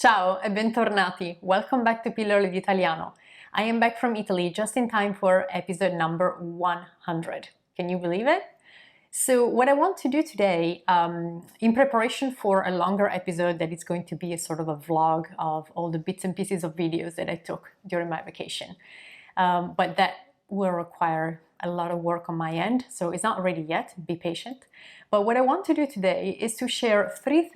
Ciao e bentornati. Welcome back to Pillole D'Italiano. I am back from Italy just in time for episode number 100. Can you believe it? So what I want to do today, in preparation for a longer episode that is going to be a sort of a vlog of all the bits and pieces of videos that I took during my vacation, but that will require a lot of work on my end, so it's not ready yet, be patient. But what I want to do today is to share three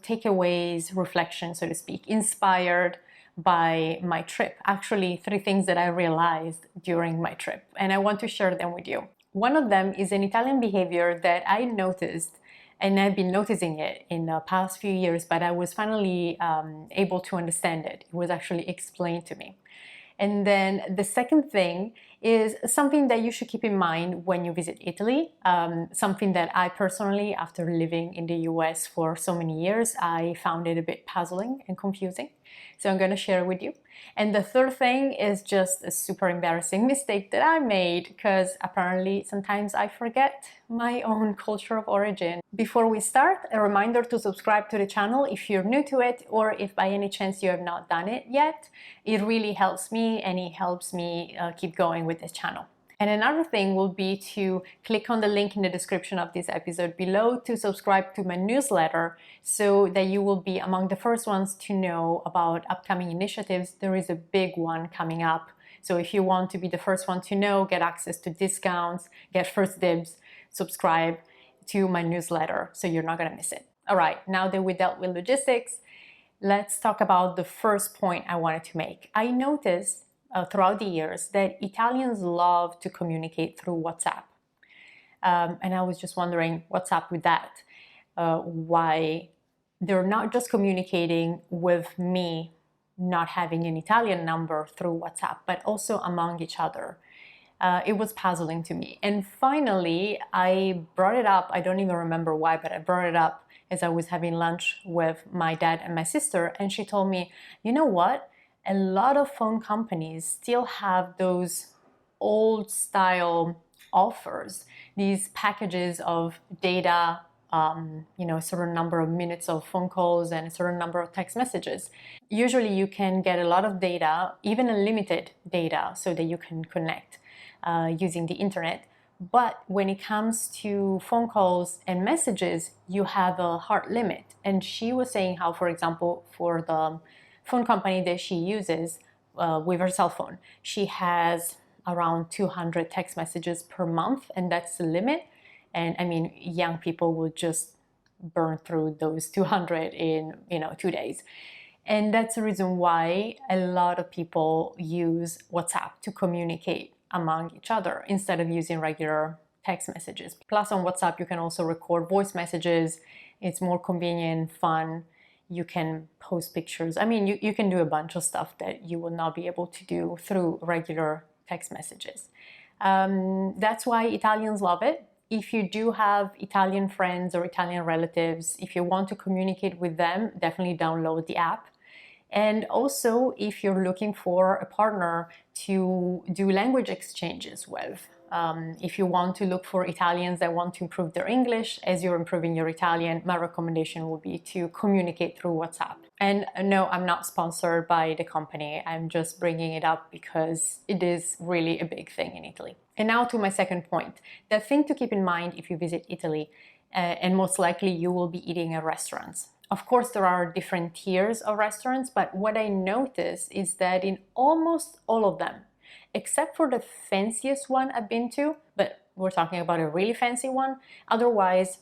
takeaways, reflections, so to speak, inspired by my trip. Actually, three things that I realized during my trip, and I want to share them with you. One of them is an Italian behavior that I noticed, and I've been noticing it in the past few years, but I was finally able to understand it. It was actually explained to me. And then the second thing is something that you should keep in mind when you visit Italy, something that I personally, after living in the US for so many years, I found it a bit puzzling and confusing. So I'm going to share it with you. And the third thing is just a super embarrassing mistake that I made, because apparently sometimes I forget my own culture of origin. Before we start, a reminder to subscribe to the channel if you're new to it, or if by any chance you have not done it yet. It really helps me, and it helps me keep going with this channel. And another thing will be to click on the link in the description of this episode below to subscribe to my newsletter, so that you will be among the first ones to know about upcoming initiatives. There is a big one coming up. So if you want to be the first one to know, get access to discounts, get first dibs, subscribe to my newsletter so you're not going to miss it. All right, now that we dealt with logistics, let's talk about the first point I wanted to make. I noticed throughout the years that Italians love to communicate through WhatsApp. And I was just wondering, what's up with that? Why they're not just communicating with me not having an Italian number through WhatsApp, but also among each other. It was puzzling to me. And finally, I brought it up. I don't even remember why, but I brought it up as I was having lunch with my dad and my sister. And she told me, you know what? A lot of phone companies still have those old style offers, these packages of data, a certain number of minutes of phone calls and a certain number of text messages. Usually you can get a lot of data, even unlimited data, so that you can connect using the internet. But when it comes to phone calls and messages, you have a hard limit. And she was saying how, for example, for the phone company that she uses with her cell phone, she has around 200 text messages per month, and that's the limit. And I mean, young people will just burn through those 200 in 2 days. And that's the reason why a lot of people use WhatsApp to communicate among each other instead of using regular text messages. Plus, on WhatsApp, you can also record voice messages. It's more convenient, fun. You can post pictures. I mean, you can do a bunch of stuff that you will not be able to do through regular text messages. That's why Italians love it. If you do have Italian friends or Italian relatives, if you want to communicate with them, definitely download the app. And also, if you're looking for a partner to do language exchanges with, if you want to look for Italians that want to improve their English as you're improving your Italian, my recommendation would be to communicate through WhatsApp. And no, I'm not sponsored by the company. I'm just bringing it up because it is really a big thing in Italy. And now to my second point. The thing to keep in mind if you visit Italy, and most likely you will be eating at restaurants. Of course, there are different tiers of restaurants, but what I noticed is that in almost all of them, except for the fanciest one I've been to, but we're talking about a really fancy one. Otherwise,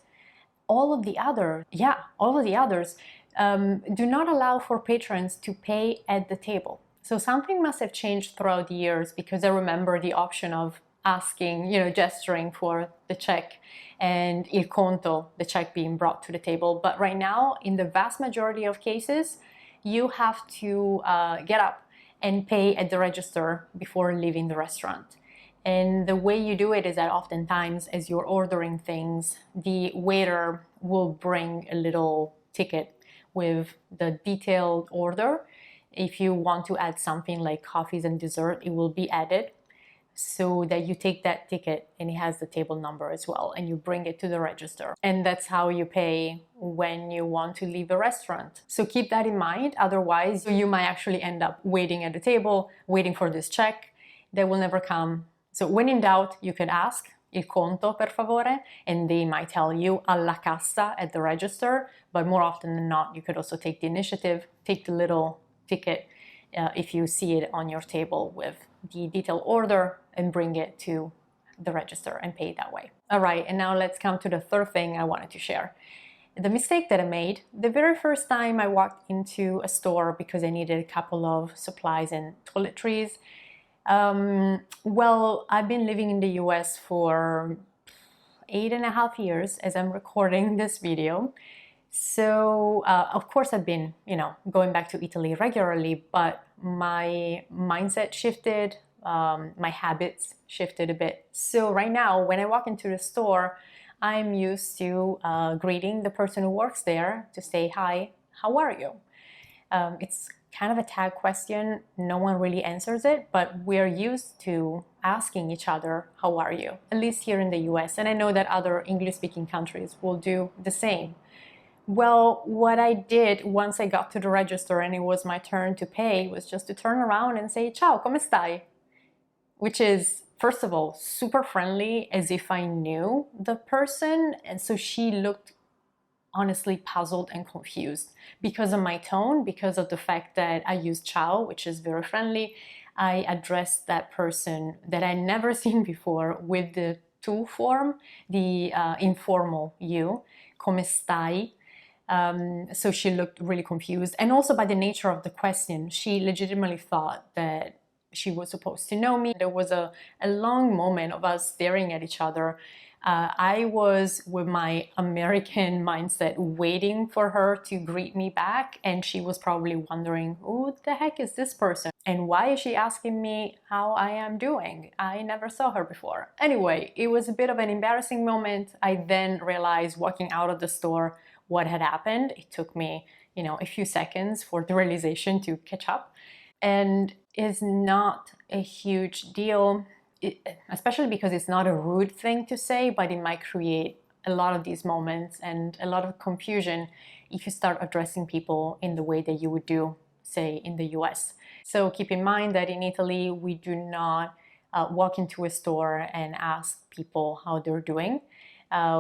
all of the others do not allow for patrons to pay at the table. So something must have changed throughout the years, because I remember the option of asking, gesturing for the check and il conto, the check being brought to the table. But right now, in the vast majority of cases, you have to get up and pay at the register before leaving the restaurant. And the way you do it is that oftentimes, as you're ordering things, the waiter will bring a little ticket with the detailed order. If you want to add something like coffees and dessert, it will be added. so that you take that ticket and it has the table number as well, and you bring it to the register. And that's how you pay when you want to leave a restaurant. So keep that in mind, otherwise you might actually end up waiting at the table, waiting for this check that will never come. So when in doubt, you could ask il conto per favore, and they might tell you alla cassa at the register, but more often than not, you could also take the initiative, take the little ticket if you see it on your table with the detailed order, and bring it to the register and pay that way. All right, and now let's come to the third thing I wanted to share. The mistake that I made the very first time I walked into a store because I needed a couple of supplies and toiletries. Well, I've been living in the US for 8.5 years as I'm recording this video. So, of course, I've been, going back to Italy regularly, but my mindset shifted, my habits shifted a bit. So right now, when I walk into the store, I'm used to greeting the person who works there to say, hi, how are you? It's kind of a tag question. No one really answers it, but we're used to asking each other, how are you? At least here in the US. And I know that other English-speaking countries will do the same. Well, what I did once I got to the register and it was my turn to pay was just to turn around and say, ciao, come stai? Which is, first of all, super friendly, as if I knew the person. And so she looked honestly puzzled and confused because of my tone, because of the fact that I used ciao, which is very friendly. I addressed that person that I'd never seen before with the tu form, the informal you, come stai? So she looked really confused. And also by the nature of the question, she legitimately thought that she was supposed to know me. There was a long moment of us staring at each other. I was with my American mindset waiting for her to greet me back, and she was probably wondering, who the heck is this person? And why is she asking me how I am doing? I never saw her before. Anyway, it was a bit of an embarrassing moment. I then realized walking out of the store what had happened. It took me, a few seconds for the realization to catch up. And it's not a huge deal, especially because it's not a rude thing to say, but it might create a lot of these moments and a lot of confusion if you start addressing people in the way that you would do, say, in the US. So keep in mind that in Italy, we do not walk into a store and ask people how they're doing.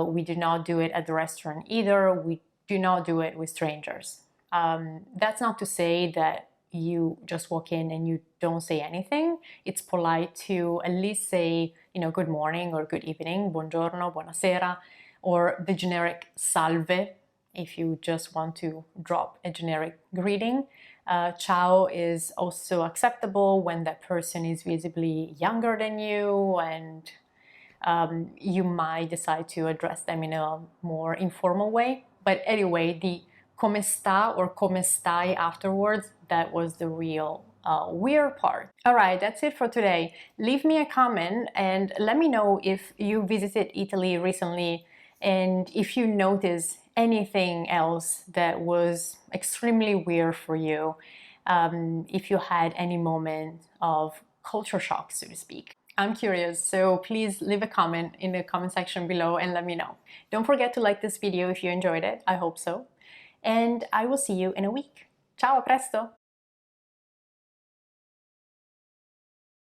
We do not do it at the restaurant either. We do not do it with strangers. That's not to say that you just walk in and you don't say anything. It's polite to at least say, good morning or good evening, buongiorno, buonasera, or the generic salve if you just want to drop a generic greeting. Ciao is also acceptable when that person is visibly younger than you, and you might decide to address them in a more informal way. But anyway, the come sta or come stai afterwards, that was the real weird part. All right, that's it for today. Leave me a comment and let me know if you visited Italy recently and if you noticed anything else that was extremely weird for you, if you had any moment of culture shock, so to speak. I'm curious, so please leave a comment in the comment section below and let me know. Don't forget to like this video if you enjoyed it. I hope so. And I will see you in a week. Ciao, a presto!